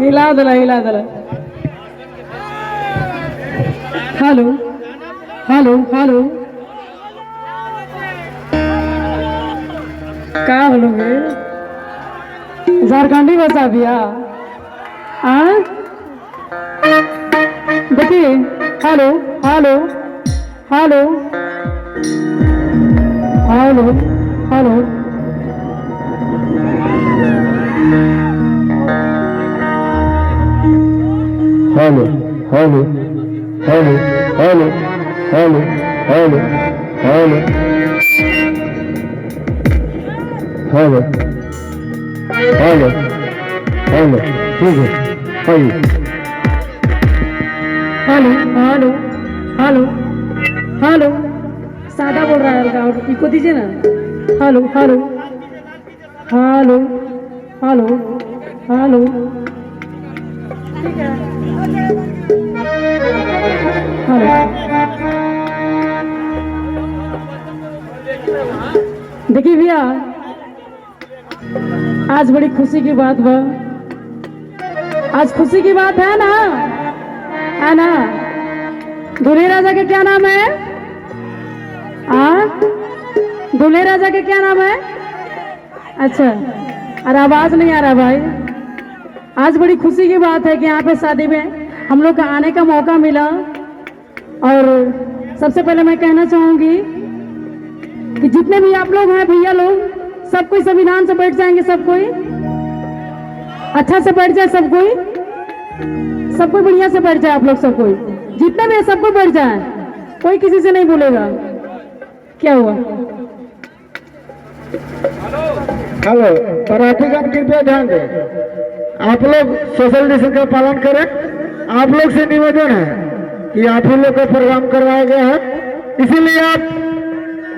हिला दिला हिला दिला। हेलो हेलो हेलो क्या बोलोगे? झारखंडी भाषा भैया देखिए। Hello hello hello hello hello hello hello hello hello hello hello hello hello hello hello ठीक है आइए। हेलो हेलो हेलो हेलो सादा बोल रहा है हल्का और इको दीजिए ना। Hello hello hello hello hello ठीक है। हेलो देखिए भैया आज बड़ी खुशी की बात बा। आज खुशी की बात है ना? दूल्हे राजा का क्या नाम है? दूल्हे राजा का क्या नाम है? अच्छा अरे आवाज नहीं आ रहा भाई। आज बड़ी खुशी की बात है कि यहाँ पे शादी में हम लोग का आने का मौका मिला। और सबसे पहले मैं कहना चाहूंगी कि जितने भी आप लोग हैं भैया लोग सब कोई संविधान से बैठ जाएंगे। सब कोई अच्छा से बैठ जाए। सब कोई बढ़िया से बैठ जाए। आप लोग सब कोई जितने भी सब कोई बैठ जाए। कोई किसी से नहीं बोलेगा। क्या हुआ? हेलो मराठीगण कृपया ध्यान दें। आप लोग सोशल डिस्टेंस का पालन करें। आप लोग से निवेदन है कि आप ही लोग का प्रोग्राम करवाया गया है, इसीलिए आप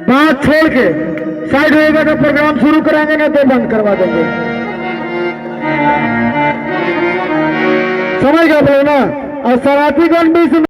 बात छोड़ के साइड होएगा तो प्रोग्राम शुरू कराएंगे ना तो बंद करवा देंगे। समझ गए ना? और सराठीगण भी